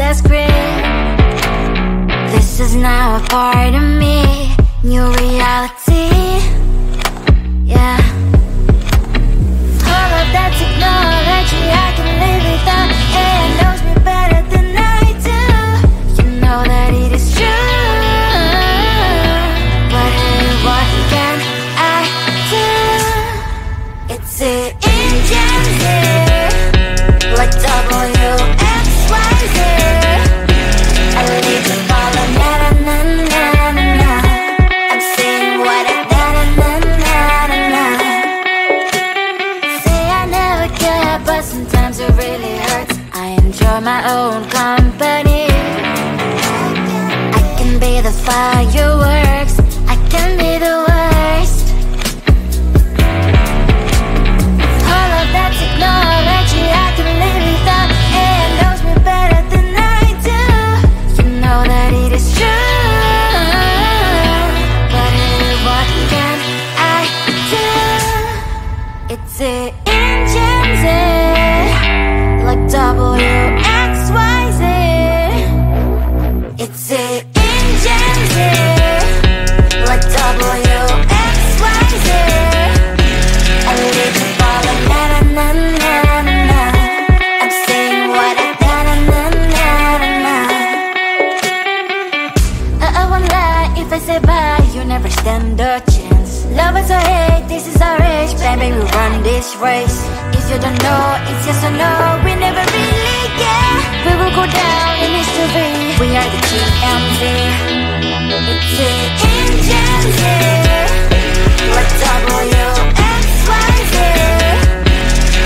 last grip. This is now a part of me, new reality. Yeah. All of that technology I can live without. AI knows me better than I do. You know that it is true. But hey, what can I do? It's the engine here, like WXYZ. I need to follow na na na na na na. I'm saying what I na na na na na na. Say I never care, but sometimes it really hurts. I enjoy my own company. I can be the fireworks, I can be the worst. All of that technology I can live without. AI knows me better than I do. You know that it is true. But hey, what can I do? It's the engines, like WXYZ. It's the engines, like WXYZ. I need to follow na na na na na na. I'm saying what I na na na na na na. I won't lie if I say bye, you never stand a chance. Love is or hate, this is our age. Baby, we run this race. If you don't know, it's yes or no. We never really get. We will go down in history. We are the GMZ. It's the engines here, like WXYZ.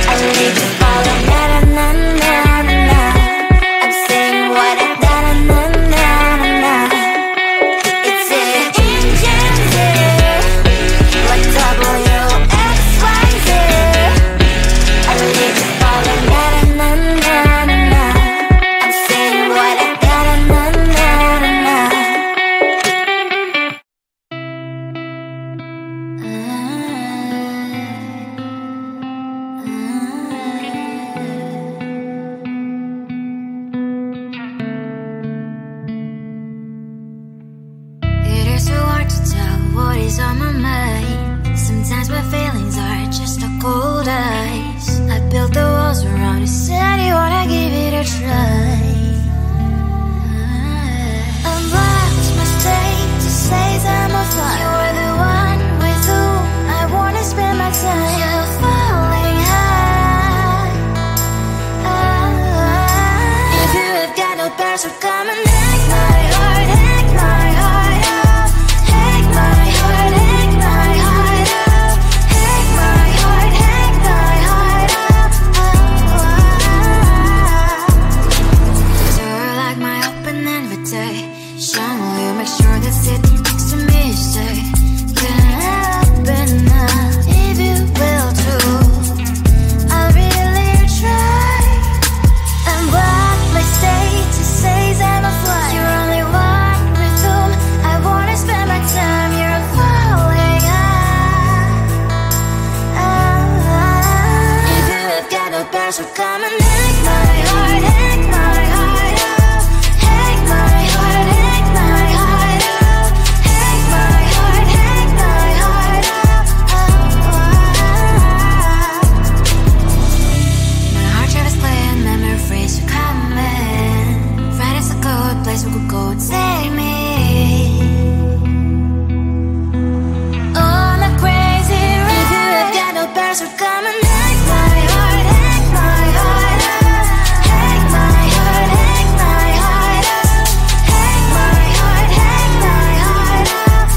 I need to follow na na na na na na. I'm saying what I na na na na na na. It's the engines here, like WXYZ. I need to follow na na na na na na. I'm saying what I na na na na na na. It is so hard to tell what is on my mind. Sometimes my feelings are just a cold ice. I built the walls around you, said you wanna give it a try. Unlocked my state to say I'm a fly. You are the one with whom I wanna spend my time. You're falling high. If you have got no bears, so come and hack my heart, hack my heart up. Hack my heart, hack my heart up. Hack my heart, hack my heart up. You're like my open invitation. Will you make sure that sitting next to me is safe? Can I open up if you will too? I'll really try. And what my state to say I'm a fly. You're only one with whom I wanna spend my time. You're falling high. If you have got no bears, so come and hack my heart, hack my heart up. Hack my heart, hack my heart up. Hack my heart, hack my heart up. My heart travels playing memories are coming. Right as a good place we could go and take me. On a crazy ride. If you have got no bears, so come and hack my heart, hack my heart up. Hack my heart, hack my heart up. Hack my heart, hack my heart up.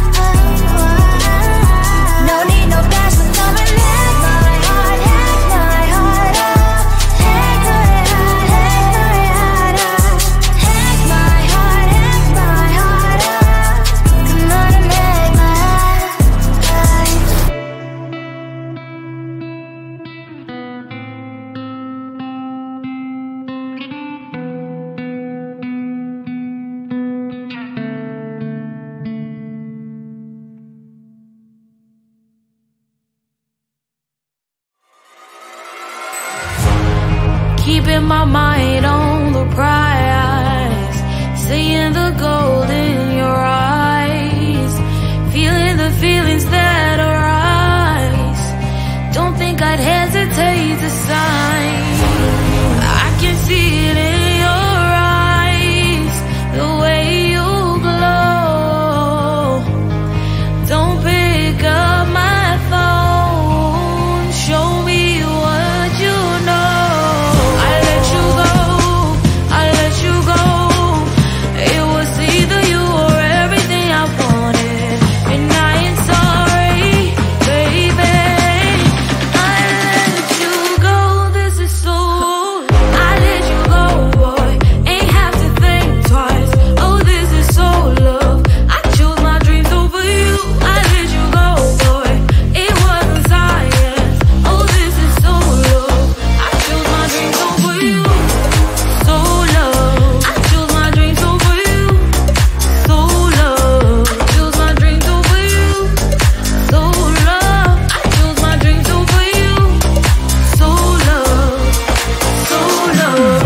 No need no bears, so come and hack my heart, hack my heart up. Hack my heart, hack my heart up. Hack my heart, hack my heart up. Come on and hack my heart. Keeping my mind on the prize. the gold in your eyes, feeling the feelings that arise. Don't think I'd hesitate to sign. I can see it in your eyes, the way you glow. Don't pick up my phone, show me what you know. I let you go, I let you go. It was either you or everything I wanted, and I ain't sorry, baby. I let you go, this is so. I let you go, boy, ain't have to think twice. Oh, this is so love. I chose my dreams over you. I let you go, boy, it wasn't science. Oh, this is so love. I chose my dreams over you. So love. I chose my dreams over you. So love. Chose my dreams over you. So love. I chose my dreams over you. So love. So love.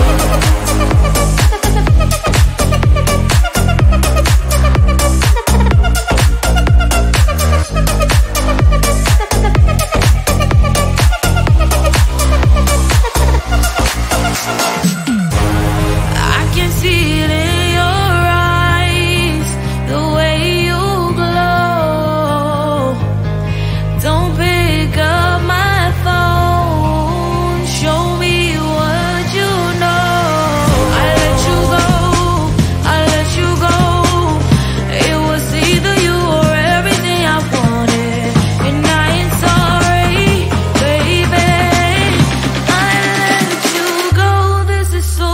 I can see it in your eyes, the way you glow. Don't pick up my phone, show me what you know. I let you go, I let you go. It was either you or everything I wanted, and I ain't sorry, baby. I let you go, this is so.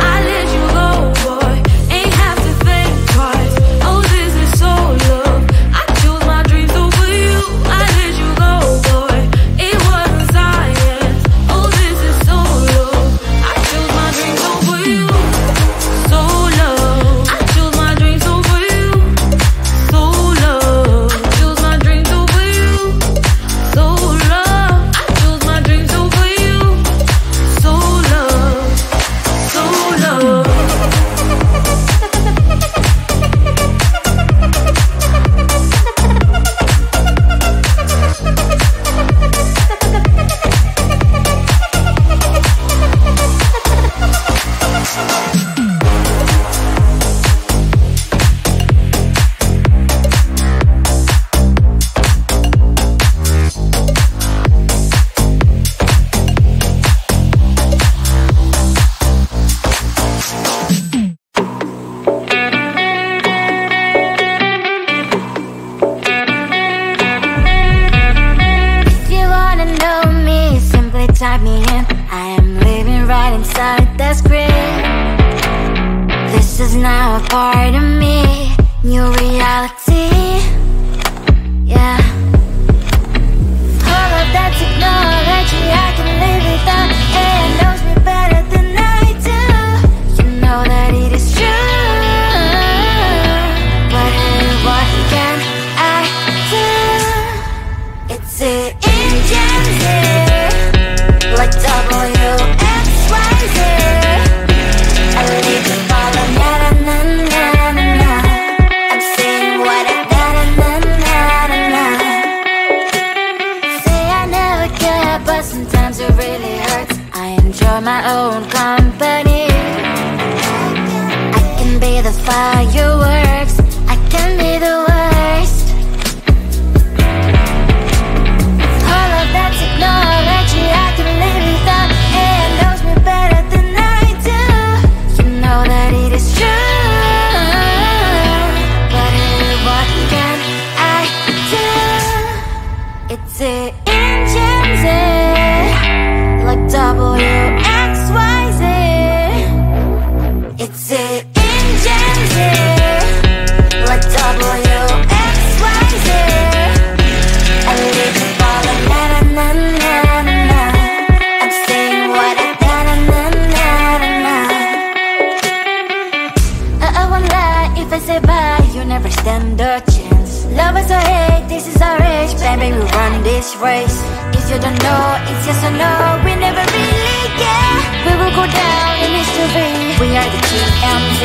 I let you go, boy, ain't have to think twice. Oh, this is so love. I chose my dreams over you. I let you go, boy, it wasn't science. Oh, this is so love. I chose my dreams over you. So love. I chose my dreams over you. So love. Chose my dreams over you. So love. I chose my dreams over you. So love. So love. If you wanna know me, simply type me in. I am living right inside that screen. This is now a part of me, new reality. Yeah. All of that technology I can live without, and knows me better than I do. You know that it is true, but hey, what can I do? It's the engines here, like WXYZ. I leave you falling, na na na na na na. I'm saying what I na na na na na na. Say I never care, but sometimes it really hurts. I enjoy my own company. I can be the fireworks, I can be the worst. All of that technology I can live without, and knows me better than I do. You know that it is true, but hey, what can I do? It's the engines, like WXYZ. It's the engines, like WXYZ. I live you falling, na na na na na na. I'm saying what I na na na na na na. I won't lie if I say bye, you never stand a chance. Love is or hate, this is our age, baby, we run this race. If you don't know, it's yes or no, we never really care. We will go down in history, we are the GMZ.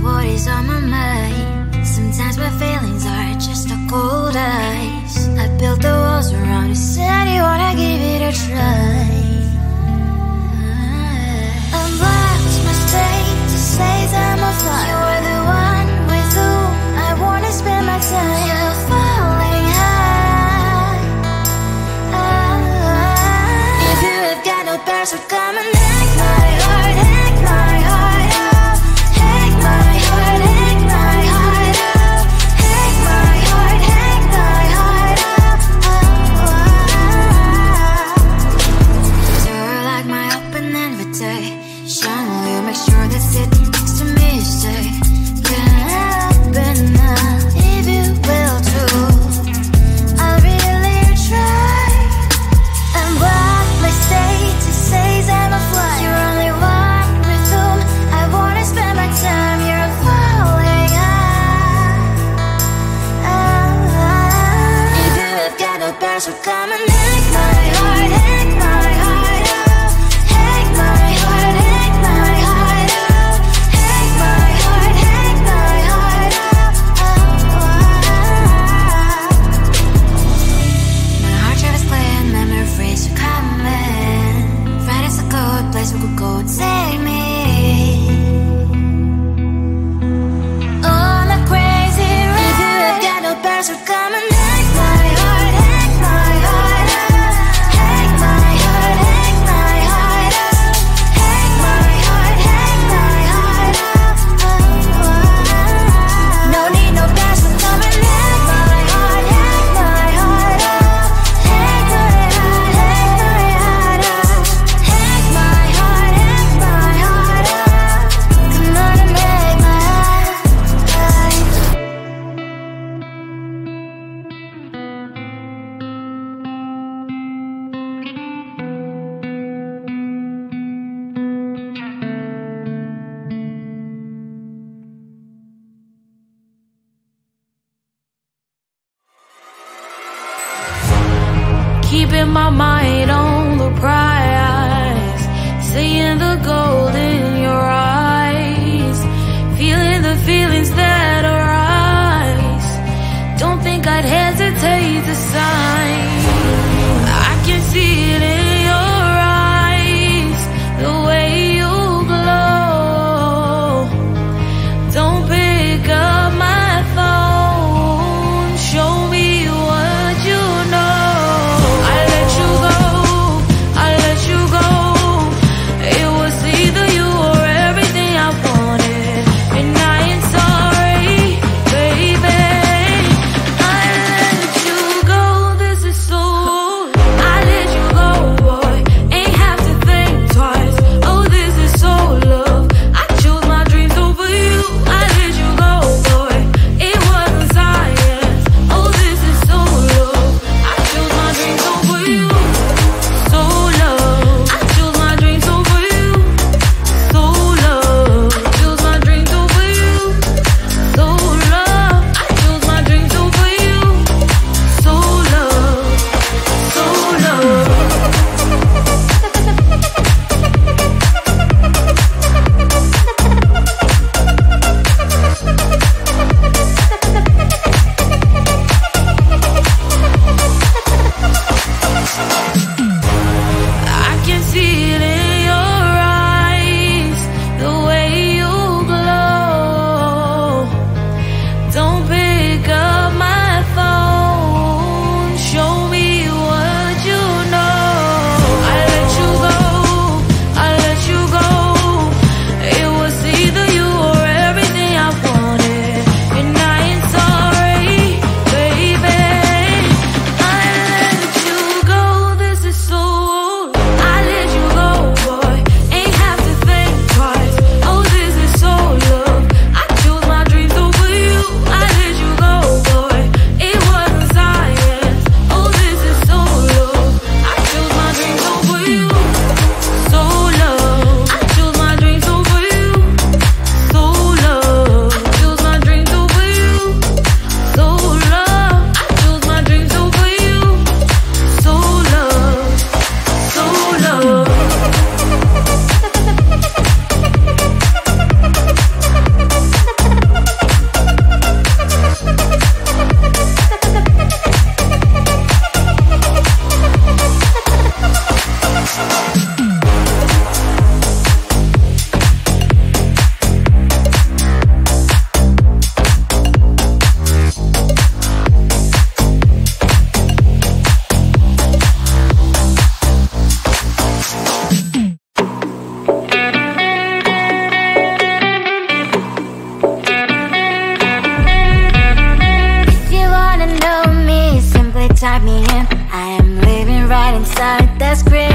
what is on my mind. Sometimes my feelings are just a cold ice. I built the walls around you, said you wanna give it a try. Unlocked my state to say I'm a fly. You are the one with whom I wanna spend my time. You're falling high. If you have got no bears, so come and hack my heart, hack my heart out. Hack my heart, hack my heart out. Hack my heart, hack my heart out. You're like my open invitation. Will you make sure that sitting next to me is safe? Can open up if you will too. I'll really try. And what my state to say I'm a fly. You're only one with whom I wanna spend my time. You're falling high. If you have got no bears, so come and hack my heart, hack my heart out. Hack my heart, hack my heart out. Hack my heart, hack my heart out. My heart travels clear, memories are coming. Right as a good place we could go, take me on a crazy ride. If you have got no bears, so come and hack my heart, hack my heart out. Hack my heart, hack my heart out. Hack my heart, hack my heart out. No need no bears, so come and hack my heart, hack my heart out. Hack my heart, hack my heart out. Hack my heart, hack my heart out. Come on and make my heart. Keeping my mind on the prize, seeing the gold in your eyes, feeling the feelings that arise. Don't think I'd hesitate to sign. I can see it in your eyes, the way you glow. Don't pick up my phone, show me what you know. I let you go write me in. I am living right inside the script.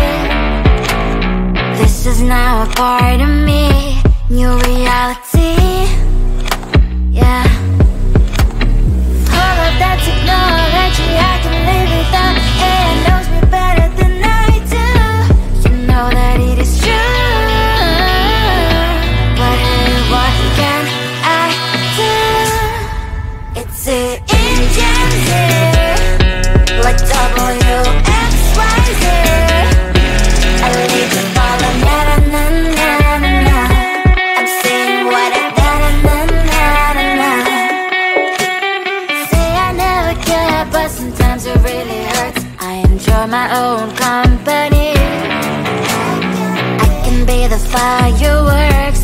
This is now a part of me, new reality. Yeah. All of that technology I can live without. AI knows me better than I do. You know that it is true. But hey, what can I do? It's the engine here, like WXYZ. I leave the ball on na na na na na. I'm saying what I na na na na na. Say I never care, but sometimes it really hurts. I enjoy my own company. I can be the fireworks